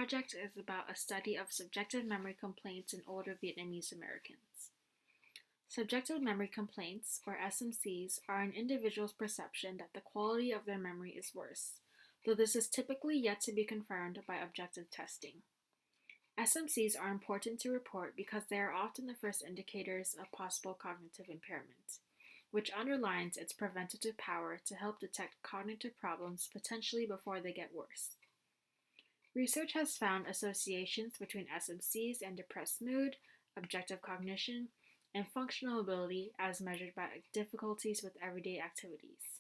project is about a study of subjective memory complaints in older Vietnamese Americans. Subjective memory complaints, or SMCs, are an individual's perception that the quality of their memory is worse, though this is typically yet to be confirmed by objective testing. SMCs are important to report because they are often the first indicators of possible cognitive impairment, which underlines its preventative power to help detect cognitive problems potentially before they get worse. Research has found associations between SMCs and depressed mood, objective cognition, and functional ability as measured by difficulties with everyday activities.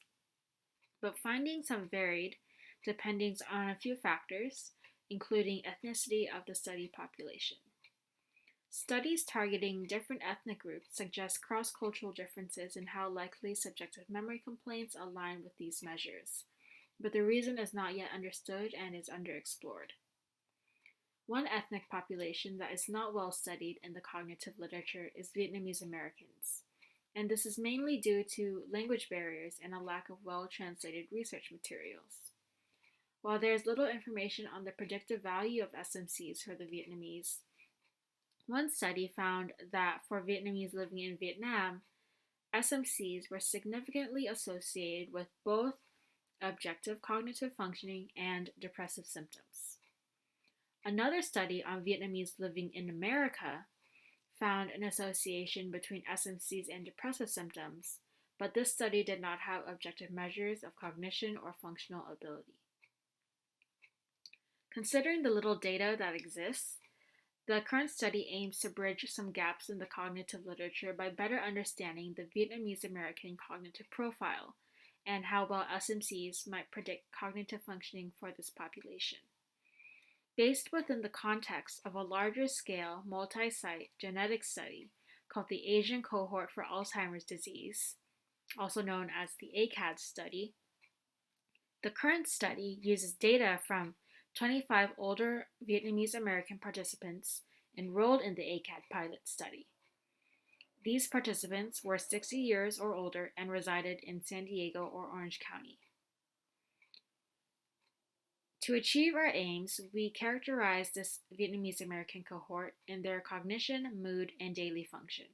But findings have varied depending on a few factors, including ethnicity of the study population. Studies targeting different ethnic groups suggest cross-cultural differences in how likely subjective memory complaints align with these measures, but the reason is not yet understood and is underexplored. One ethnic population that is not well studied in the cognitive literature is Vietnamese Americans, and this is mainly due to language barriers and a lack of well-translated research materials. While there is little information on the predictive value of SMCs for the Vietnamese, one study found that for Vietnamese living in Vietnam, SMCs were significantly associated with both objective cognitive functioning and depressive symptoms. Another study on Vietnamese living in America found an association between SMCs and depressive symptoms, but this study did not have objective measures of cognition or functional ability. Considering the little data that exists, the current study aims to bridge some gaps in the cognitive literature by better understanding the Vietnamese American cognitive profile and how well SMCs might predict cognitive functioning for this population. Based within the context of a larger scale, multi-site genetic study called the Asian Cohort for Alzheimer's Disease, also known as the ACAD study, the current study uses data from 25 older Vietnamese American participants enrolled in the ACAD pilot study. These participants were 60 years or older and resided in San Diego or Orange County. To achieve our aims, we characterized this Vietnamese American cohort in their cognition, mood, and daily function.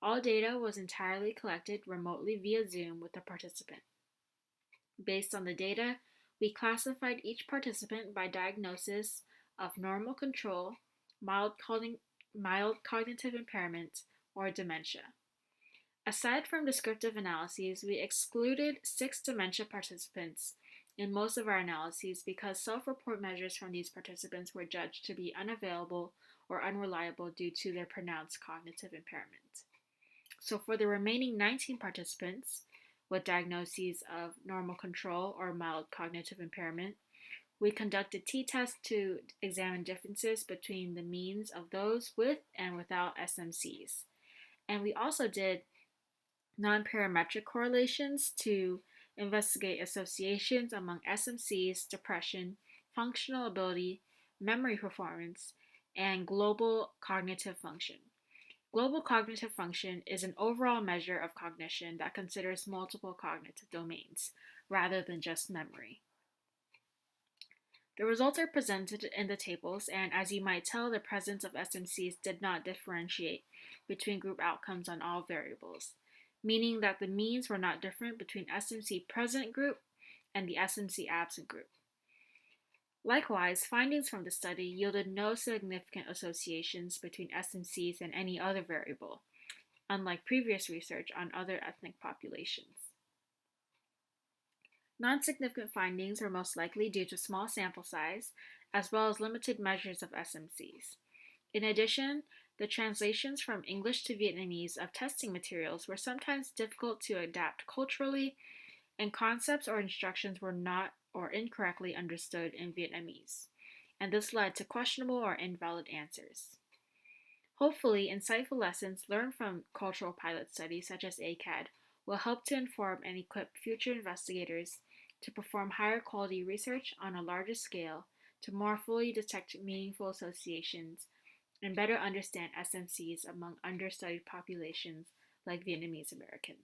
All data was entirely collected remotely via Zoom with the participant. Based on the data, we classified each participant by diagnosis of normal control, mild cognitive impairment, or dementia. Aside from descriptive analyses, we excluded 6 dementia participants in most of our analyses because self-report measures from these participants were judged to be unavailable or unreliable due to their pronounced cognitive impairment. So for the remaining 19 participants with diagnoses of normal control or mild cognitive impairment, we conducted t-tests to examine differences between the means of those with and without SMCs. And we also did non-parametric correlations to investigate associations among SMCs, depression, functional ability, memory performance, and global cognitive function. Global cognitive function is an overall measure of cognition that considers multiple cognitive domains, rather than just memory. The results are presented in the tables, and as you might tell, the presence of SMCs did not differentiate between group outcomes on all variables, meaning that the means were not different between SMC present group and the SMC absent group. Likewise, findings from the study yielded no significant associations between SMCs and any other variable, unlike previous research on other ethnic populations. Non-significant findings were most likely due to small sample size, as well as limited measures of SMCs. In addition, the translations from English to Vietnamese of testing materials were sometimes difficult to adapt culturally, and concepts or instructions were not or incorrectly understood in Vietnamese, and this led to questionable or invalid answers. Hopefully, insightful lessons learned from cultural pilot studies such as ACAD will help to inform and equip future investigators to perform higher quality research on a larger scale to more fully detect meaningful associations and better understand SMCs among understudied populations like Vietnamese Americans.